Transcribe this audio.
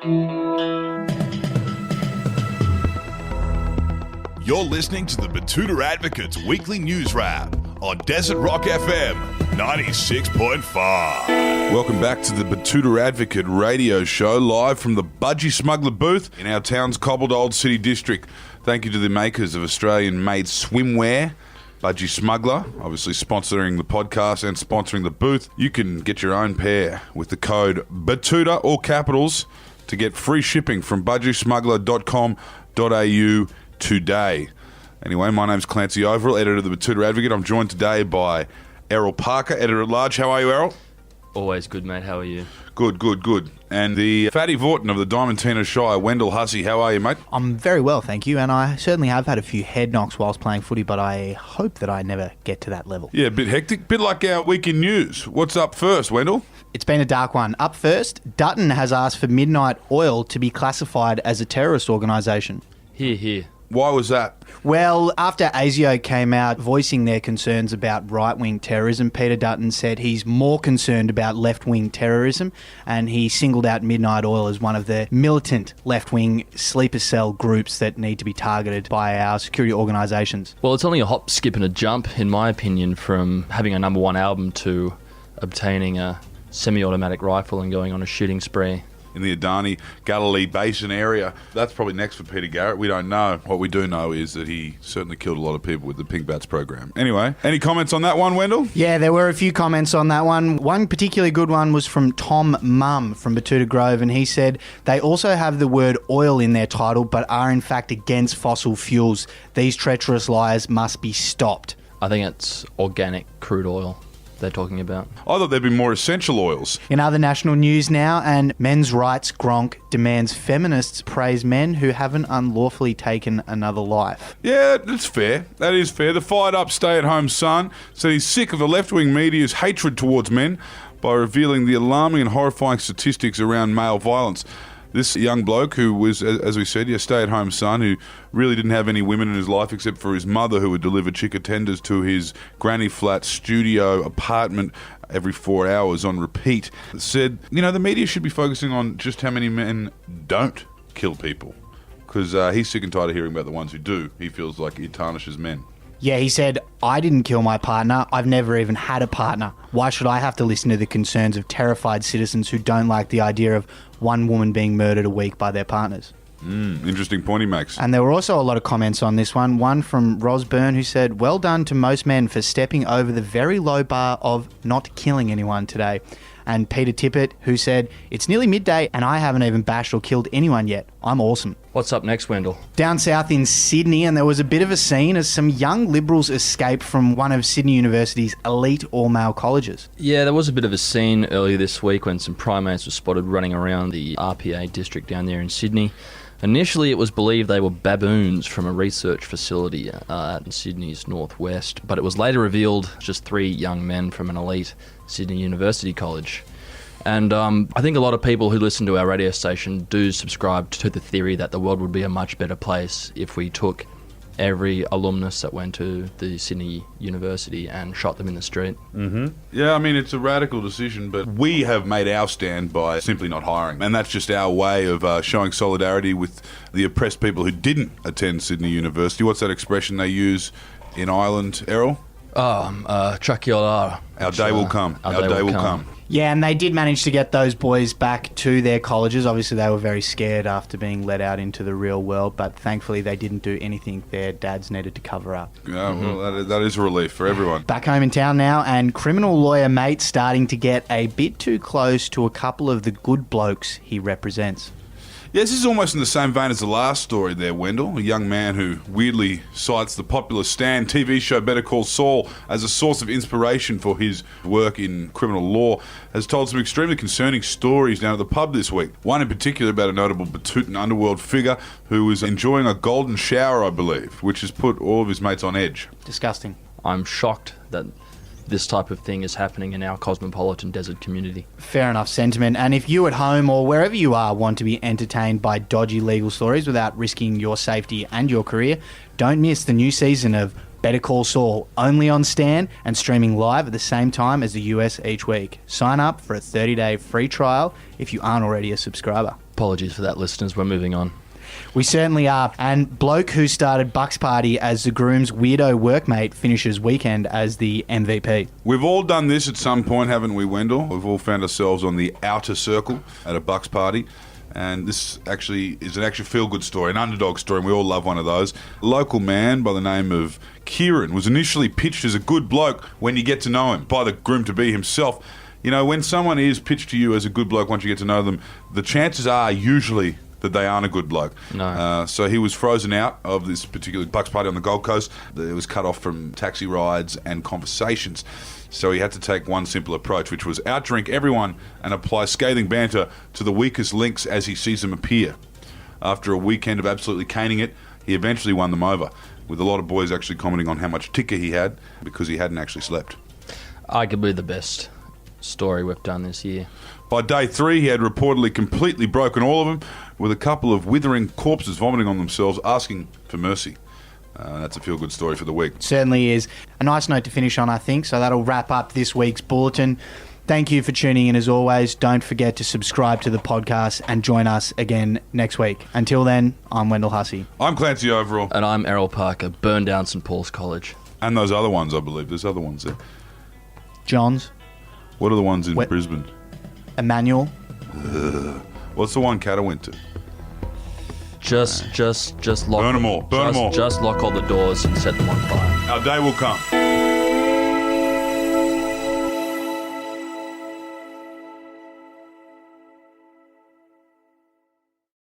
You're listening to the Betoota Advocate's weekly news wrap on Desert Rock FM 96.5. Welcome back to the Betoota Advocate radio show, live from the Budgy Smuggler Booth in our town's cobbled old city district. Thank you to the makers of Australian-made swimwear, Budgy Smuggler, obviously sponsoring the podcast and sponsoring the booth. You can get your own pair with the code Betoota, all capitals, to get free shipping from budgysmuggler.com.au today. Anyway, my name's Clancy Overall, editor of the Betoota Advocate. I'm joined today by Errol Parker, editor-at-large. How are you, Errol? Always good, mate. How are you? Good. And the Fatty Vorton of the Diamantina Shire, Wendell Hussey. How are you, mate? I'm very well, thank you, and I certainly have had a few head knocks whilst playing footy, but I hope that I never get to that level. Yeah, a bit hectic, bit like our weekend news. What's up first, Wendell? It's been a dark one. Up first, Dutton has asked for Midnight Oil to be classified as a terrorist organisation. Here. Why was that? Well, after ASIO came out voicing their concerns about right-wing terrorism, Peter Dutton said he's more concerned about left-wing terrorism, and he singled out Midnight Oil as one of the militant left-wing sleeper cell groups that need to be targeted by our security organisations. Well, it's only a hop, skip and a jump, in my opinion, from having a number one album to obtaining a semi-automatic rifle and going on a shooting spree. In the Adani Galilee Basin area. That's probably next for Peter Garrett. We don't know. What we do know is that he certainly killed a lot of people with the Pink Bats program. Anyway, any comments on that one, Wendell? Yeah, there were a few comments on that one. One particularly good one was from Tom Mum from Betoota Grove, and he said they also have the word oil in their title but are in fact against fossil fuels. These treacherous liars must be stopped. I think it's organic crude oil they're talking about. I thought there'd be more essential oils. In other national news now, and men's rights Gronk demands feminists praise men who haven't unlawfully taken another life. Yeah, that's fair. That is fair. The fired-up stay-at-home son said he's sick of the left-wing media's hatred towards men by revealing the alarming and horrifying statistics around male violence. This young bloke who was, as we said, a stay-at-home son who really didn't have any women in his life except for his mother, who would deliver chicken tenders to his granny flat studio apartment every 4 hours on repeat, said, the media should be focusing on just how many men don't kill people, because he's sick and tired of hearing about the ones who do. He feels like it tarnishes men. Yeah, he said, I didn't kill my partner. I've never even had a partner. Why should I have to listen to the concerns of terrified citizens who don't like the idea of one woman being murdered a week by their partners? Interesting point he makes. And there were also a lot of comments on this one. One from Ros Byrne, who said, well done to most men for stepping over the very low bar of not killing anyone today. And Peter Tippett, who said, it's nearly midday and I haven't even bashed or killed anyone yet. I'm awesome. What's up next, Wendell? Down south in Sydney, and there was a bit of a scene as some young Liberals escaped from one of Sydney University's elite all-male colleges. Yeah, there was a bit of a scene earlier this week when some primates were spotted running around the RPA district down there in Sydney. Initially, it was believed they were baboons from a research facility out in Sydney's northwest, but it was later revealed just 3 young men from an elite Sydney University college. And I think a lot of people who listen to our radio station do subscribe to the theory that the world would be a much better place if we took every alumnus that went to the Sydney University and shot them in the street. Yeah, I mean, it's a radical decision, but we have made our stand by simply not hiring. And that's just our way of showing solidarity with the oppressed people who didn't attend Sydney University. What's that expression they use in Ireland, Errol? Tracheolar. Our day will come. Our day will come. Yeah, and they did manage to get those boys back to their colleges. Obviously, they were very scared after being let out into the real world, but thankfully they didn't do anything their dads needed to cover up. Yeah, well, that is a relief for everyone. Back home in town now, and criminal lawyer mate starting to get a bit too close to a couple of the good blokes he represents. Yeah, this is almost in the same vein as the last story there, Wendell. A young man who weirdly cites the popular Stan TV show Better Call Saul as a source of inspiration for his work in criminal law has told some extremely concerning stories down at the pub this week. One in particular about a notable Betootan underworld figure who was enjoying a golden shower, I believe, which has put all of his mates on edge. Disgusting. I'm shocked that this type of thing is happening in our cosmopolitan desert community. Fair enough sentiment. And if you at home or wherever you are want to be entertained by dodgy legal stories without risking your safety and your career, don't miss the new season of Better Call Saul, only on Stan and streaming live at the same time as the US each week. Sign up for a 30-day free trial if you aren't already a subscriber. Apologies for that, listeners. We're moving on. We certainly are. And bloke who started Bucks Party as the groom's weirdo workmate finishes weekend as the MVP. We've all done this at some point, haven't we, Wendell? We've all found ourselves on the outer circle at a Bucks Party. And this actually is an actual feel-good story, an underdog story, and we all love one of those. A local man by the name of Kieran was initially pitched as a good bloke when you get to know him, by the groom-to-be himself. You know, when someone is pitched to you as a good bloke once you get to know them, the chances are usually that they aren't a good bloke. No. So he was frozen out of this particular Bucks Party on the Gold Coast. It was cut off from taxi rides and conversations. So he had to take one simple approach, which was outdrink everyone and apply scathing banter to the weakest links as he sees them appear. After a weekend of absolutely caning it, he eventually won them over, with a lot of boys actually commenting on how much ticker he had because he hadn't actually slept. Arguably the best story we've done this year. By day 3, he had reportedly completely broken all of them, with a couple of withering corpses vomiting on themselves, asking for mercy. That's a feel-good story for the week. Certainly is. A nice note to finish on, I think. So that'll wrap up this week's Bulletin. Thank you for tuning in as always. Don't forget to subscribe to the podcast and join us again next week. Until then, I'm Wendell Hussey. I'm Clancy Overall. And I'm Errol Parker. Burn down St. Paul's College. And those other ones, I believe. There's other ones there. Johns. What are the ones in Wet- Brisbane? Emmanuel. What's the one Catter went to? Just lock Burn 'em all. Burn 'em all. Just lock all the doors and set them on fire. Our day will come.